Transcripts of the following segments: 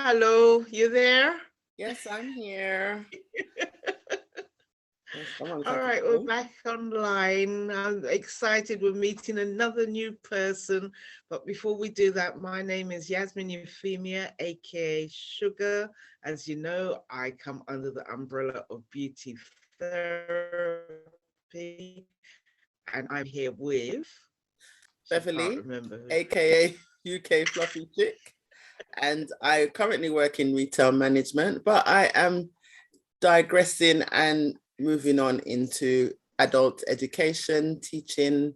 hello, you there? Yes, I'm here. Someone's All at the right, we're phone. back online. I'm excited. We're meeting another new person. But before we do that, my name is Yasmin Euphemia, aka Sugar. As you know, I come under the umbrella of beauty therapy, and I'm here with, she can't Beverly, remember who. aka UK Fluffy Chick. And I currently work in retail management, but I am digressing and moving on into adult education, teaching,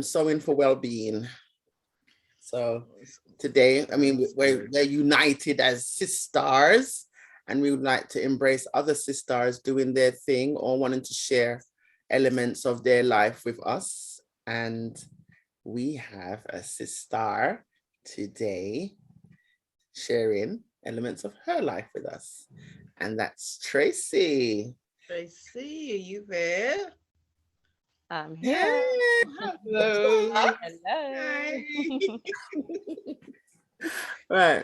sewing for well-being. So today, I mean, we're united as Sis-Stars, and we would like to embrace other Sis-Stars doing their thing or wanting to share elements of their life with us. And we have a Sis-Star today sharing elements of her life with us. And that's Tracy. Tracy, are you there? I'm Hey, here. Hello. Hello. Hi. right.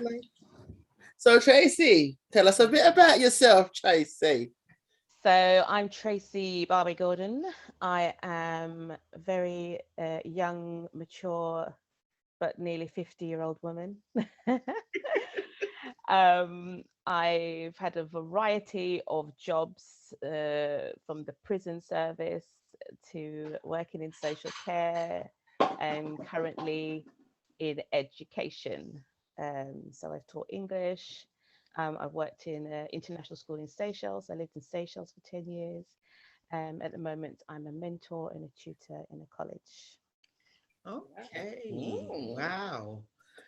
So Tracy, tell us a bit about yourself, Tracy. So I'm Tracy Barbie Gordon. I am a very young, mature, but nearly 50-year-old woman. I've had a variety of jobs, from the prison service to working in social care and currently in education. So I've taught English. I've worked in an international school in Seychelles. I lived in Seychelles for 10 years. At the moment, I'm a mentor and a tutor in a college. Okay. Mm. Wow.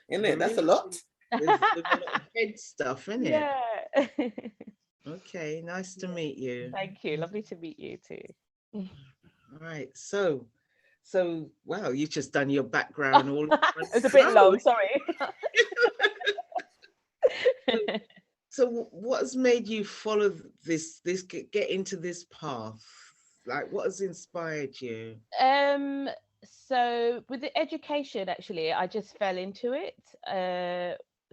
Isn't it? That's a Really, lot. there's a lot of head stuff in it. Yeah. Okay, nice to Yeah. meet you. Thank you. Lovely to meet you too. All right. So wow, you just done your Oh, background all in one it's a bit go. long, sorry. So, so what has made you follow this get into this path? Like what has inspired you? um, so with the education, actually, I just fell into it.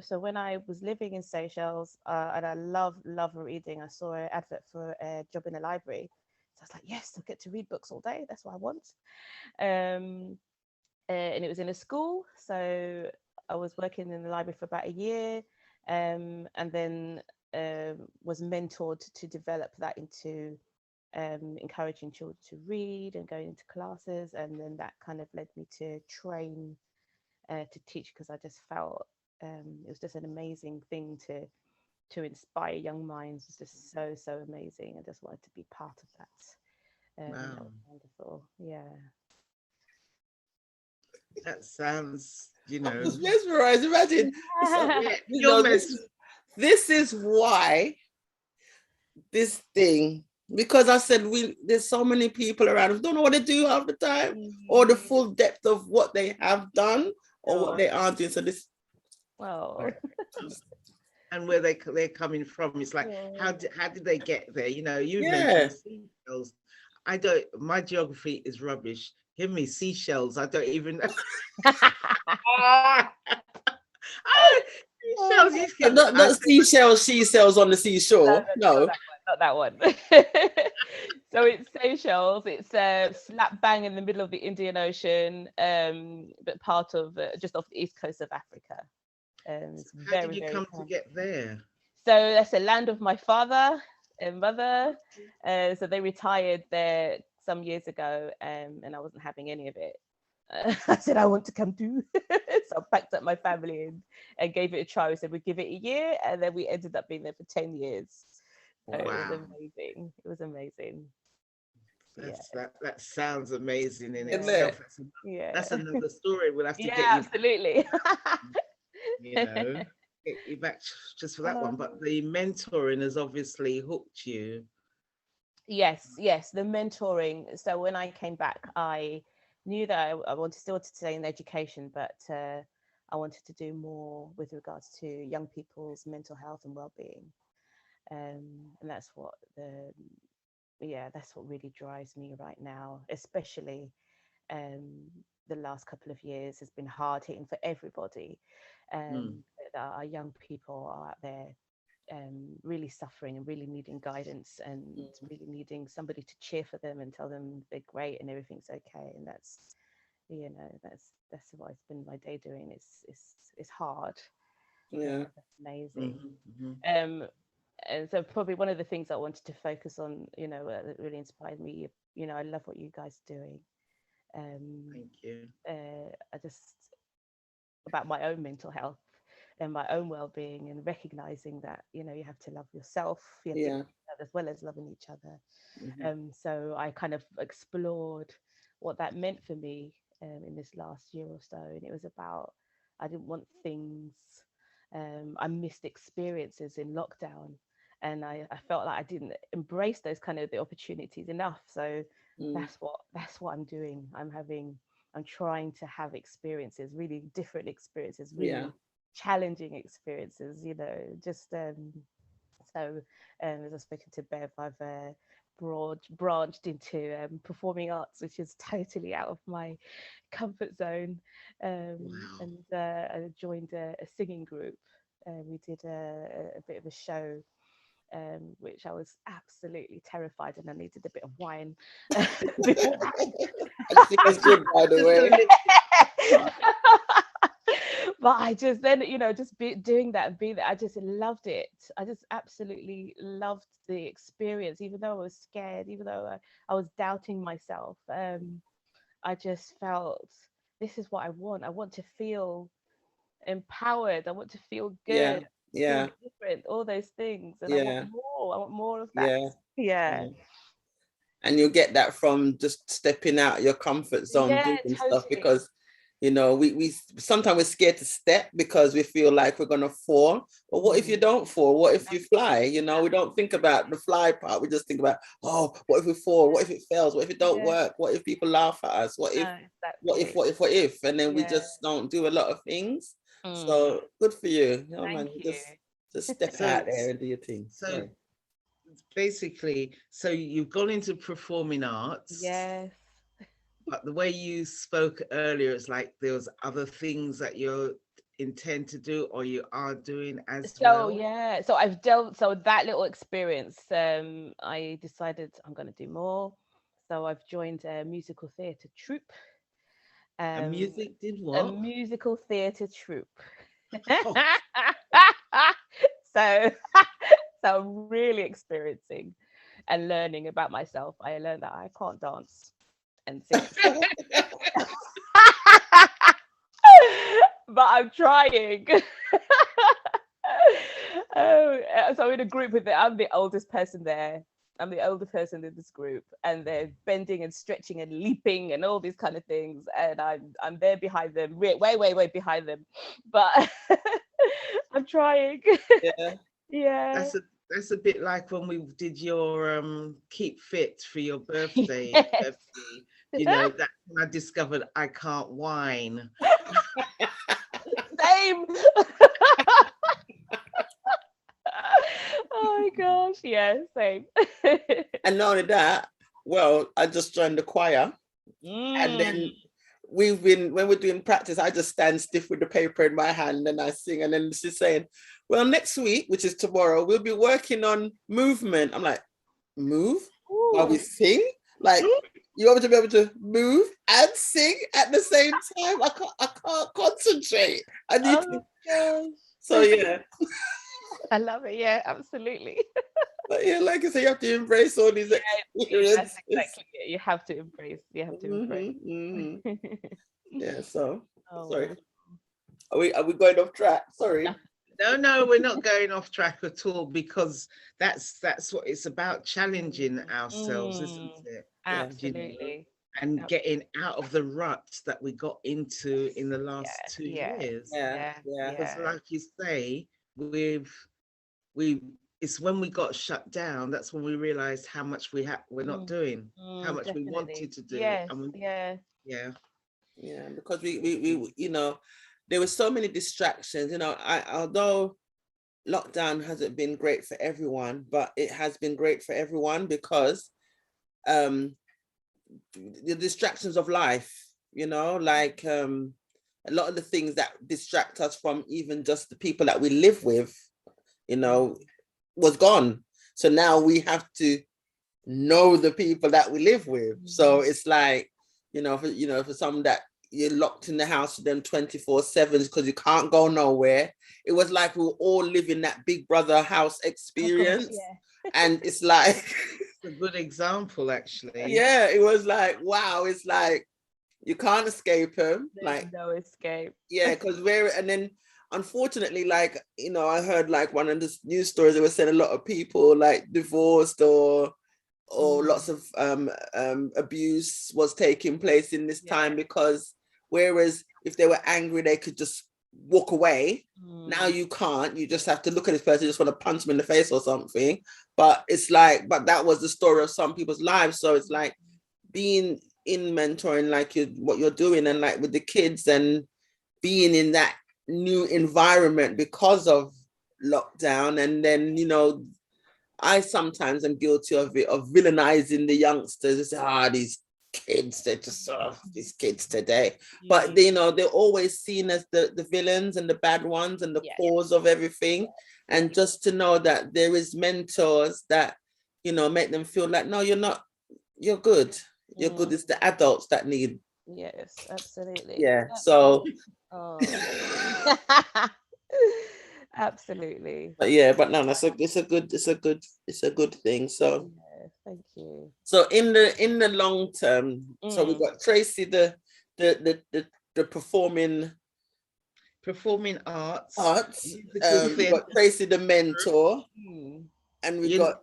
So when I was living in Seychelles, and I love reading, I saw an advert for a job in a library. So I was like, yes, I get to read books all day. That's what I want. Um, and it was in a school, so I was working in the library for about a year, and then was mentored to develop that into encouraging children to read and going into classes, and then that kind of led me to train to teach, because I just felt it was just an amazing thing to inspire young minds. It's just so amazing. I just wanted to be part of that. That Wow, was wonderful. Yeah. that sounds, I was mesmerized. Imagine. So, yeah, you you're know, mes this is why this thing, because I said there's so many people around who don't know what to do half the time, or the full depth of what they have done or what Oh, they are doing. So this well. and where they're coming from. It's like Yeah. how did they get there? You know, you yeah. mentioned seashells. I don't. My geography is rubbish. Give me seashells. I don't even know. Ah, ah, seashells. You But can. not seashells, she sells on the No, seashore. not No. that one. Not that one. So it's Seychelles. It's slap bang in the middle of the Indian Ocean, but part of just off the east coast of Africa. It's How did very, you very come to calm. get there? So that's the land of my father and mother. So they retired there some years ago, and I wasn't having any of it. I said I want to come too, so I packed up my family and gave it a try. We said we'd give it a year, and then we ended up being there for 10 years. So it was Wow. Wow, amazing. It was amazing. Yeah, that sounds amazing in Isn't yeah, itself. it? That's yeah, another story. We'll have to get yeah. you, Absolutely. you know, get you back just for that one. Um, But the mentoring has obviously hooked you. yes, yes. The mentoring. So when I came back, I knew that I wanted still to stay in education, but I wanted to do more with regards to young people's mental health and well-being. And that's what that's what really drives me right now, especially um, the last couple of years has been hard hitting for everybody. Mm. that our young people are out there really suffering and really needing guidance and really needing somebody to cheer for them and tell them they're great and everything's okay. And that's, you know, that's what I spend my day doing. It's hard. Yeah. That's amazing. Mm-hmm. And so probably one of the things I wanted to focus on, you know, that really inspired me, you know, I love what you guys are doing. Thank you. I just, about my own mental health and my own well-being, and recognizing that, you know, you have to love yourself, you have to love yourself as well as loving each other. So I kind of explored what that meant for me in this last year or so, and it was about, I didn't want things, I missed experiences in lockdown, and I felt like I didn't embrace those kind of the opportunities enough. So that's what I'm doing. I'm trying to have experiences, really different experiences, really challenging experiences, you know, just so as I've spoken to Bev, I've branched into performing arts, which is totally out of my comfort zone. Wow. And I joined a singing group. We did a bit of a show, which I was absolutely terrified, and I needed a bit of wine before. I think that's good, by the way. But I just then, you know, just doing that and being there, I just loved it. I just absolutely loved the experience, even though I was scared, even though I was doubting myself. I just felt, this is what I want. I want to feel empowered. I want to feel good, feel different, all those things. And I want more. I want more of that. Yeah. And you'll get that from just stepping out your comfort zone, doing stuff, because you know, we sometimes we're scared to step because we feel like we're gonna fall. But what if you don't fall? What if you fly? You know, we don't think about the fly part. We just think about, oh, what if we fall? What if it fails? What if it don't work? What if people laugh at us? What if? And then we just don't do a lot of things. So good for you. You know, man, just step out there and do your thing. So basically, so you've gone into performing arts. Yes. But the way you spoke earlier, it's like there was other things that you intend to do or you are doing as well. So I've dealt, so that little experience, I decided I'm going to do more. So I've joined a musical theatre troupe. A music did what? A musical theatre troupe. Oh. So I'm really experiencing and learning about myself. I learned that I can't dance and sing. But I'm trying. So I'm in a group with I'm the oldest person there. I'm the older person in this group, and they're bending and stretching and leaping and all these kind of things, and I'm there behind them, way behind them, but I'm trying. Yeah. That's a bit like when we did your keep fit for your birthday. Yes. You know, that I discovered I can't whine. Same. Oh my gosh, yeah, same. And not only that, well, I just joined the choir, and then when we're doing practice, I just stand stiff with the paper in my hand and I sing, and then she's saying, well, next week, which is tomorrow, we'll be working on movement. I'm like, move while we sing? Like, you want me to be able to move and sing at the same time? I can't concentrate. I need to. So yeah. I love it. Yeah, absolutely. But yeah, like I say, you have to embrace all these experiences. That's exactly it. You have to embrace. Yeah. So sorry. Are we going off track? Sorry. No, we're not going off track at all, because that's what it's about, challenging ourselves, isn't it? Absolutely. And getting out of the rut that we got into in the last 2 years. Because like you say, it's when we got shut down, that's when we realized how much we're not doing, how much we wanted to do. Because we you know, there were so many distractions, you know. Although lockdown hasn't been great for everyone, but it has been great for everyone because the distractions of life, you know, like a lot of the things that distract us from even just the people that we live with, you know, was gone. So now we have to know the people that we live with. So it's like, for some that you're locked in the house with them 24/7 because you can't go nowhere. It was like we were all living that Big Brother house experience. Oh, gosh, and it's like it's a good example, actually. yeah, it was like, wow, it's like you can't escape him. There's Like, no escape. yeah, because and then unfortunately, like, I heard like one of the news stories, they were saying a lot of people like divorced or lots of abuse was taking place in this time, because whereas if they were angry, they could just walk away. Now you can't. You just have to look at this person, you just want to punch them in the face or something. But it's like, but that was the story of some people's lives. So it's like being in mentoring, like what you're doing, and like with the kids, and being in that new environment because of lockdown. And then, I sometimes am guilty of it, of villainizing the youngsters. These kids, they're just these kids today. But they're always seen as the villains and the bad ones and the cause of everything. And just to know that there is mentors that, make them feel like, no, you're not, you're good. You're good. It's the adults that need. Yes, absolutely. Yeah. So. Absolutely. But yeah, but no, it's a good thing. So thank you. So in the long term, so we've got Tracy, the performing arts. We've got Tracy, the mentor, and we've got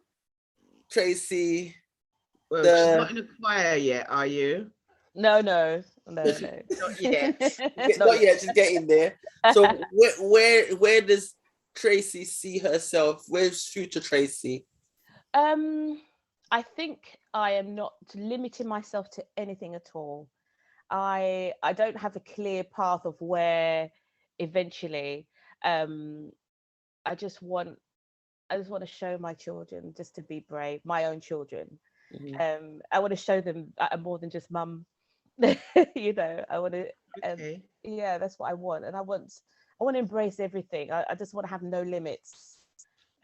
Tracy. Well, she's not in a choir yet, are you? No. Not yet. Not yet. She's getting there. So where does Tracy see herself? Where's future Tracy? I think I am not limiting myself to anything at all. I don't have a clear path of where eventually. I just want to show my children just to be brave, my own children. I want to show them I'm more than just mum. I want to that's what I want. And I want to embrace everything. I just want to have no limits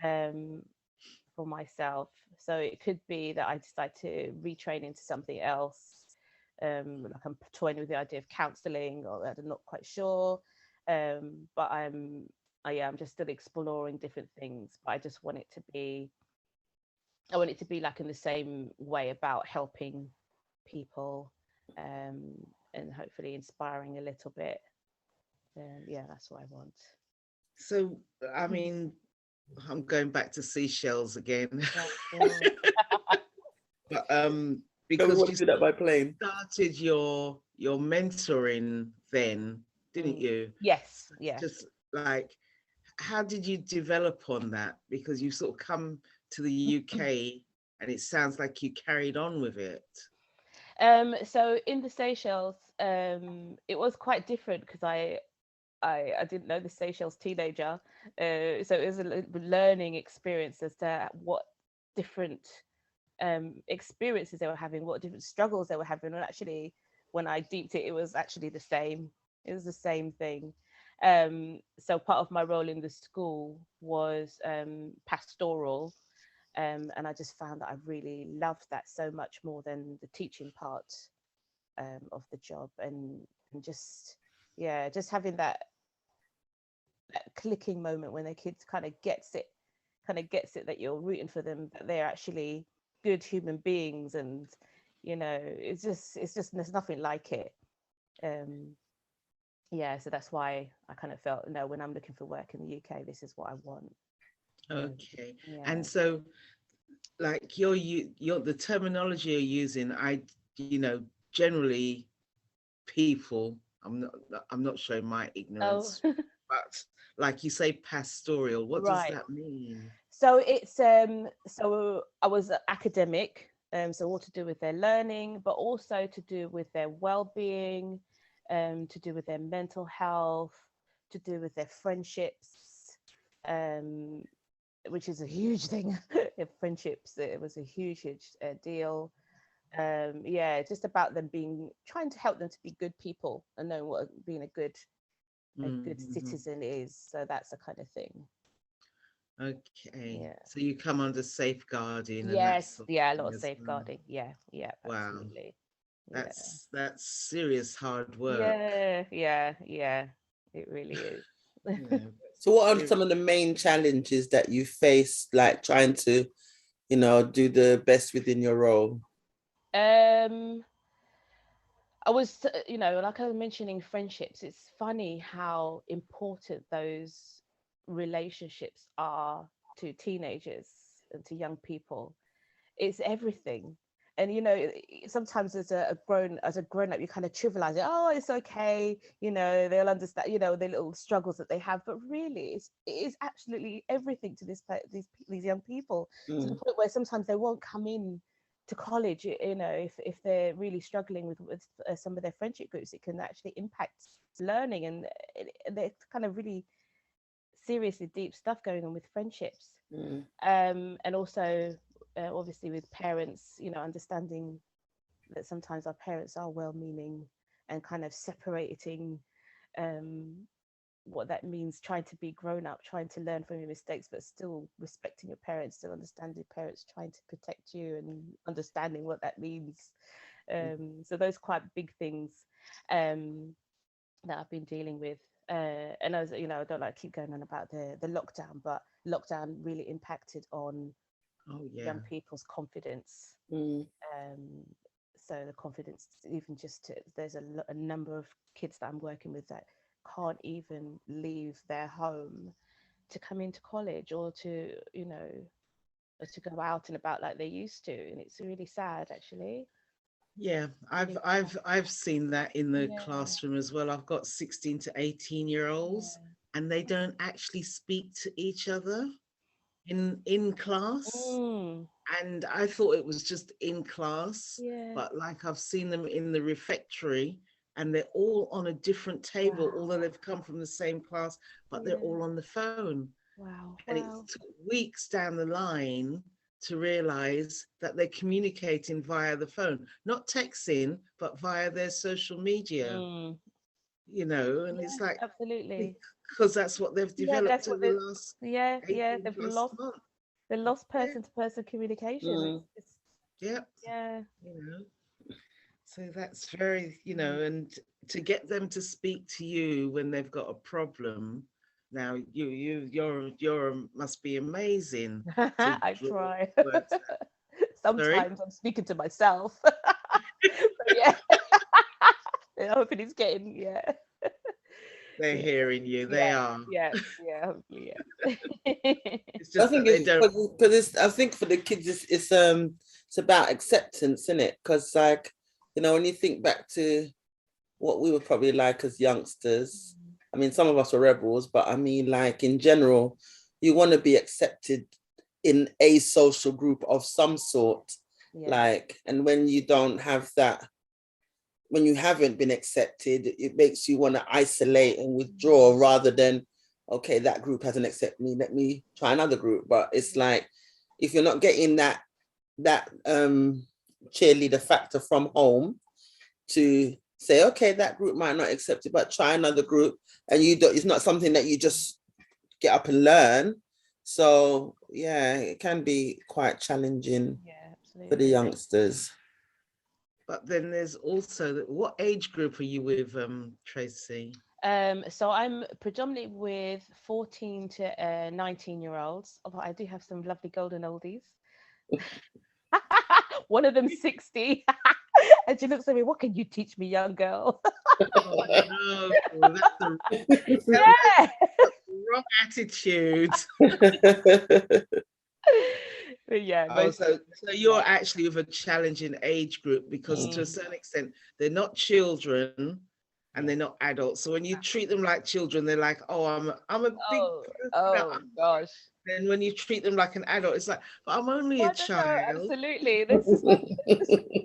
for myself. So it could be that I decide to retrain into something else. Like I'm toying with the idea of counselling, or I'm not quite sure. But I'm just still exploring different things. But I just want it to be like in the same way, about helping people, and hopefully inspiring a little bit. That's what I want. So, I mean, I'm going back to seashells again. But because you that by plane. started your mentoring then, didn't you? Yes. Yeah. Just like, how did you develop on that? Because you sort of come to the UK and it sounds like you carried on with it. So in the Seychelles, it was quite different because I didn't know the Seychelles teenager, so it was a learning experience as to what different experiences they were having, what different struggles they were having. And actually, when I deeped it, it was actually the same. It was the same thing. So part of my role in the school was pastoral. And I just found that I really loved that so much more than the teaching part of the job, and just having that clicking moment when the kids kind of gets it that you're rooting for them, that they're actually good human beings, and it's just there's nothing like it. So that's why I kind of felt, no, when I'm looking for work in the UK, this is what I want. Okay. And so, like, you're the terminology you're using, generally people, I'm not showing my ignorance, but like you say, pastoral, what does that mean? So it's so I was academic, so all to do with their learning, but also to do with their well-being, to do with their mental health, to do with their friendships, which is a huge thing. Friendships, it was a huge deal. Yeah, it's just about them trying to help them to be good people and know what being a good citizen is. So that's the kind of thing. Okay. Yeah. So you come under safeguarding and that Yes, sort of yeah, a lot thing of as well. safeguarding. Yeah, yeah, Wow. absolutely. Yeah. That's serious hard work. Yeah, yeah, yeah. It really is. You know, So what are serious. some of the main challenges that you face, like trying to, do the best within your role? Um, I was, like I was mentioning friendships, it's funny how important those relationships are to teenagers and to young people. It's everything. And sometimes as a grown up, you kind of trivialize it. Oh, it's okay. They'll understand. The little struggles that they have. But really, it is absolutely everything to these young people, to the point where sometimes they won't come in to college. If they're really struggling with some of their friendship groups, it can actually impact learning, and they're kind of really seriously deep stuff going on with friendships. And also obviously with parents, understanding that sometimes our parents are well-meaning and kind of separating um, what that means, trying to be grown up, trying to learn from your mistakes, but still respecting your parents, still understanding your parents, trying to protect you and understanding what that means. So those quite big things that I've been dealing with. And as I don't like keep going on about the lockdown, but lockdown really impacted on young people's confidence. So the confidence, even there's a number of kids that I'm working with that can't even leave their home to come into college or to or to go out and about like they used to, and it's really sad actually. Yeah, Really I've seen that in the yeah, classroom as well. I've got 16 to 18-year-olds yeah. and they don't actually speak to each other in class. Mm, And I thought it was just in class, yeah. but like I've seen them in the refectory and they're all on a different table, although Wow. they've come from the same class, but they're Yeah. all on the phone. Wow. And it Wow. took weeks down the line to realize that they're communicating via the phone, not texting, but via their social media, Mm, and yeah, it's like, absolutely. because that's what they've Yeah, developed that's in what the they. last Yeah, yeah. 18 They've plus lost. months. They lost Yeah, person-to-person communication. It's yeah, yeah. you know. So that's very, Mm. and to get them to speak to you when they've got a problem. Now you're must be amazing to I draw try. words out. Sorry, Sometimes I'm speaking to myself. But yeah, I'm hoping it's getting yeah. they're Yeah, hearing you. They yeah, are. yeah, yeah. Hopefully, yeah. It's I just think that they it's don't. because I think for the kids it's about acceptance, isn't it? Because like, when you think back to what we were probably like as youngsters, I mean, some of us were rebels, but I mean, like in general, you want to be accepted in a social group of some sort. Yeah. Like, and when you don't have that, when you haven't been accepted, it makes you want to isolate and withdraw rather than, okay, that group hasn't accepted me, let me try another group. But it's like, if you're not getting that cheerleader factor from home to say, okay, that group might not accept it, but try another group, and it's not something that you just get up and learn. So yeah, it can be quite challenging Yeah, for the absolutely. youngsters. But then there's also what age group are you with, Tracy? So I'm predominantly with 14 to 19-year-olds, although I do have some lovely golden oldies. One of them 60. And she looks at me, what can you teach me, young girl? Oh no, that's Yeah. the wrong attitude. But yeah, Oh, most so you're actually with a challenging age group because to a mm, certain extent they're not children and yeah. they're not adults. So when you treat them like children, they're like, "Oh, I'm a big Oh, person." oh gosh. Then when you treat them like an adult, it's like, "But I'm only No, a no, no, child." absolutely. This is a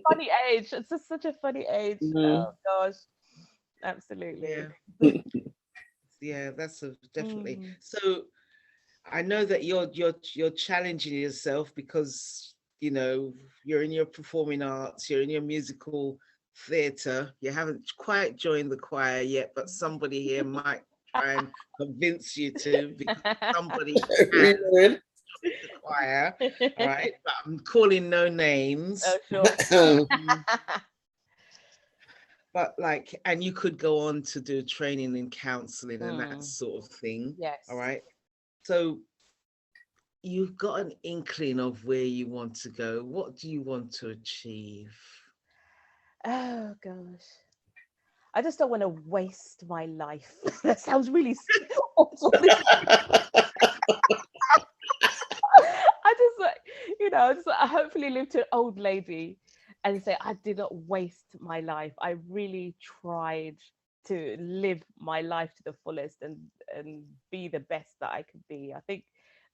funny age. It's just such a funny age. Mhm. Oh gosh. Absolutely. Yeah, yeah, that's definitely. Mm, So I know that you're challenging yourself because you know, you're in your performing arts, you're in your musical theatre, you haven't quite joined the choir yet, but somebody here might try and convince you to, because somebody has Really? the choir, all right? But I'm calling no names. Oh, sure. But like, and you could go on to do training in counseling and that Mm, sort of thing. yes. All right. So you've got an inkling of where you want to go. What do you want to achieve? Oh gosh. I just don't want to waste my life. That sounds really awful. I just like, just I hopefully live to an old lady and say I did not waste my life. I really tried to live my life to the fullest and be the best that I could be. I think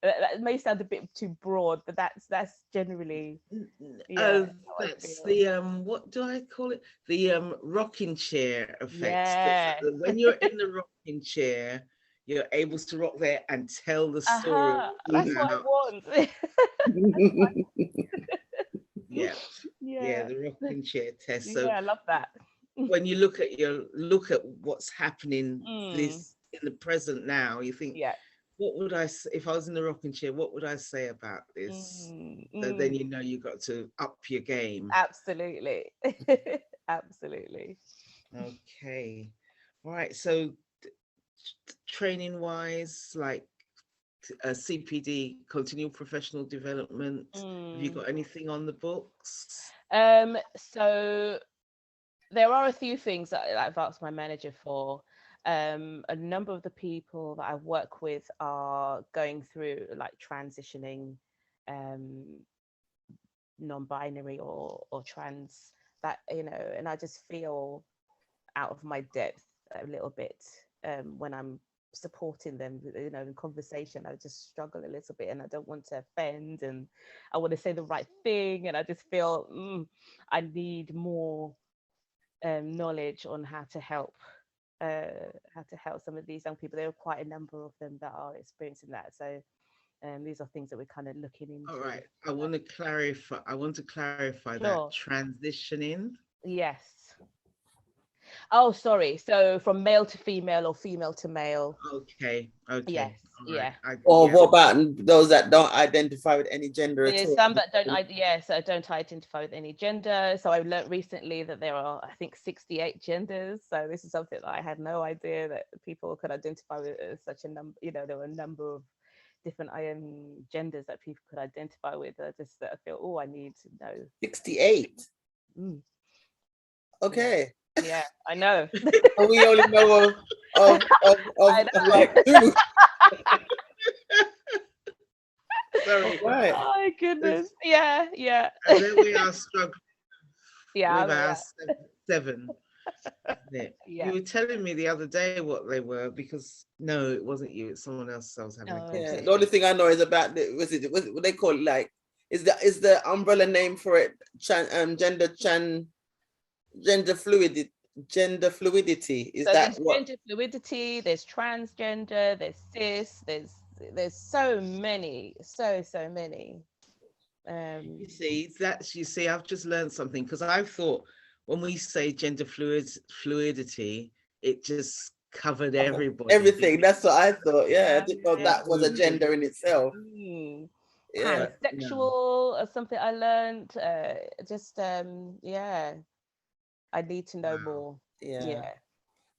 that may sound a bit too broad, but that's generally how I That's feel. the what do I call it? The rocking chair effect. Yes. When you're in the rocking chair, you're able to rock there and tell the story That's what I about, want. yeah, Yeah. the rocking chair test. So Yeah, I love that. when you look at what's happening Mm, this in the present now, you think, yeah. what would I say if I was in the rocking chair? What would I say about this? Mm, So then mm, you know you got to up your game. absolutely. Absolutely. Okay, all right. So training wise, like CPD, continual professional development. Have you Mm. got anything on the books? So there are a few things that I've asked my manager for. A number of the people that I work with are going through like transitioning, um, non-binary or trans, that and I just feel out of my depth a little bit when I'm supporting them, in conversation. I just struggle a little bit and I don't want to offend, and I want to say the right thing, and I just feel I need more knowledge on how to help some of these young people. There are quite a number of them that are experiencing that, so these are things that we're kind of looking All into. right. I want to clarify. I want to clarify that Sure. transitioning. Yes. Oh, sorry. So from male to female or female to male. Okay. Okay. Yes. All right. Yeah. Or Yeah. what about those that don't identify with any gender at There's all? some that don't. Yes, I don't identify with any gender. So I learned recently that there are, I think, 68 genders. So this is something that I had no idea that people could identify with such a number. There were a number of different genders that people could identify with. I just feel, oh, I need to know. 68. Mm, yeah. Okay. Yeah, I know. And we only know of I know. like two. Sorry. Right. Oh my goodness. Yeah, yeah. And then we are struggling Yeah, with our yeah, seven. Isn't it? yeah. You were telling me the other day what they were, because no, it wasn't you. It's someone else I was having a Oh, Yeah. conversation. The only thing I know is about what they call it, like, is the umbrella name for it gender fluidity. Gender fluidity. Is So that there's what? gender fluidity, there's transgender, there's cis, there's so many, so many. You see, I've just learned something, because I've thought when we say gender fluidity, it just covered everybody, Everything. didn't it? That's what I thought. Yeah, I didn't know Yeah. that was a gender in itself. Mm. Yeah. But no. Pansexual or something I learned. Just yeah, I need to know Wow. more. Yeah. Yeah,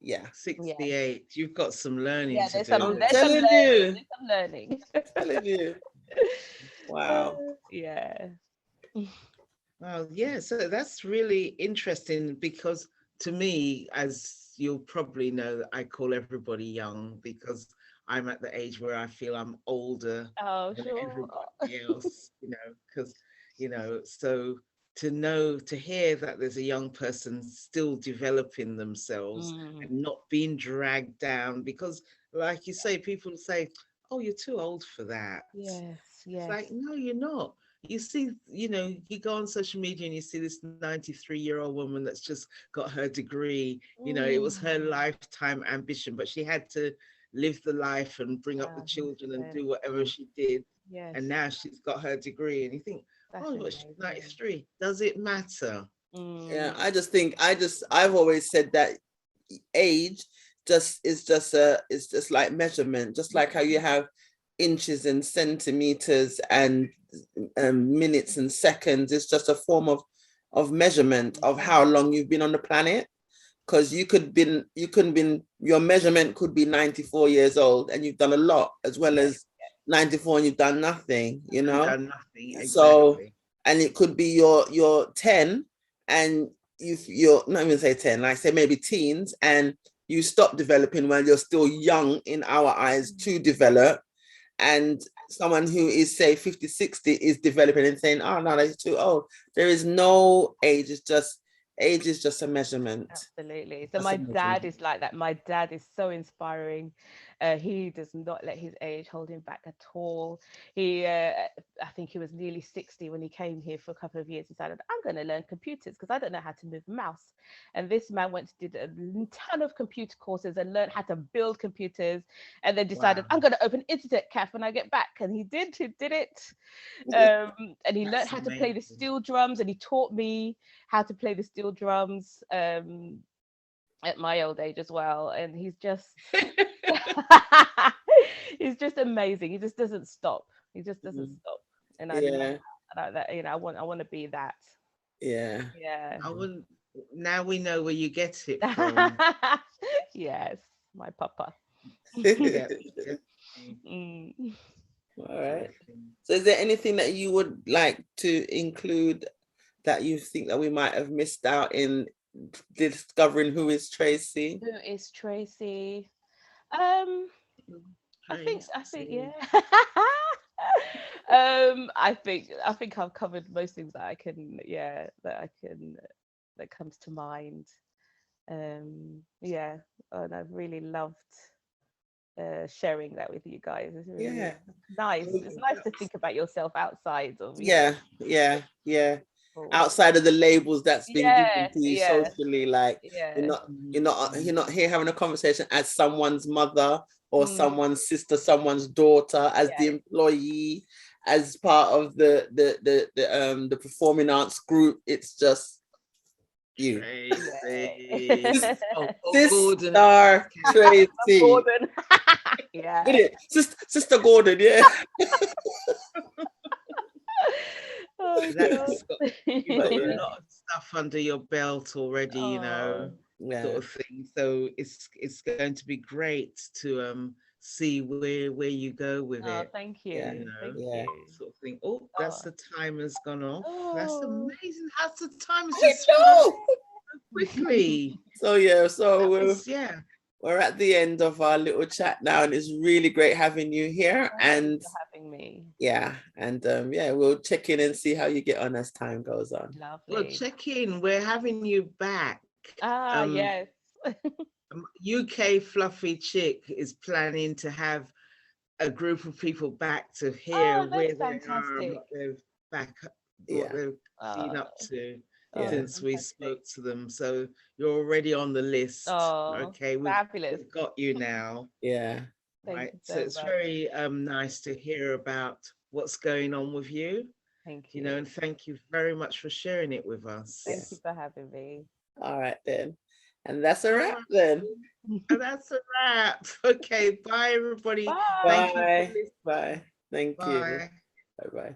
Yeah. yeah, 68. You've got some learning yeah. to There's do some I'm there's there. some telling learning. you. There's some learning. Telling you. Wow. Yeah. Well, yeah, so that's really interesting, because to me, as you'll probably know, I call everybody young, because I'm at the age where I feel I'm older Oh, than sure. everybody else, because, so to hear that there's a young person still developing themselves Mm, and not being dragged down, because like you say, people say, oh, you're too old for that. yes, It's yes. like, no, you're not. You see, you go on social media and you see this 93-year-old woman that's just got her degree. It was her Mm, lifetime ambition, but she had to live the life and bring up the children and 1000%. do whatever she did. Yes. And now she's got her degree. And you think, That's Oh, but she's amazing. 93. Does it matter? Yeah, I've always said that age is just like measurement, just like how you have inches and centimeters and minutes and seconds. It's just a form of measurement of how long you've been on the planet. Because your measurement could be 94 years old and you've done a lot, as well as 94 and you've done nothing, Done nothing, So, exactly. and it could be you're 10 and you're not even say 10, like say maybe teens, and you stop developing while you're still young in our eyes to develop. And someone who is say 50, 60 is developing and saying, oh no, that's too old. There is no age, age is just a measurement. Absolutely. So my dad is like that. My dad is so inspiring. He does not let his age hold him back at all. I think he was nearly 60 when he came here for a couple of years. He decided, I'm going to learn computers because I don't know how to move a mouse. And this man did a ton of computer courses and learned how to build computers, and then decided, I'm going to open internet cafe when I get back. And he did it. And he learned how to play the steel drums, and he taught me how to play the steel drums at my old age as well. And he's just he's just amazing. He just doesn't stop. Stop. And I love that. I want to be that. Yeah. I wouldn't. Now we know where you get it from. Yes, my papa. Yeah. All right. So is there anything that you would like to include that you think that we might have missed out in discovering who is Tracy? Who is Tracy? I think yeah. I think I've covered most things that that comes to mind. And I've really loved sharing that with you guys. It's really nice. It's nice to think about yourself outside of outside of the labels that's been given to you socially. Like you're not here having a conversation as someone's mother or someone's sister, someone's daughter, as the employee, as part of the performing arts group. It's just you. Sis-Star Tracy. Gordon. Yeah. Sister Gordon, yeah. You've got a lot of stuff under your belt already, sort of thing. So it's going to be great to see where you go with it. Thank you. Thank you. Sort of thing. Oh, that's the timer's gone off. Oh. That's amazing. How's the time just so quickly? So we're at the end of our little chat now, and it's really great having you here. Thanks for having me. Yeah, and we'll check in and see how you get on as time goes on. Lovely. Well, check in. We're having you back. Yes. UK Fluffy Chick is planning to have a group of people back to hear where they are and what they've been up to since we spoke to them. So you're already on the list. Okay, we've got you now. Right. So it's very nice to hear about what's going on with you. Thank you. And thank you very much for sharing it with us. Thank you for having me. All right then. And that's a wrap then. And that's a wrap. Okay, bye everybody. Bye. Bye. Thank you. Bye bye.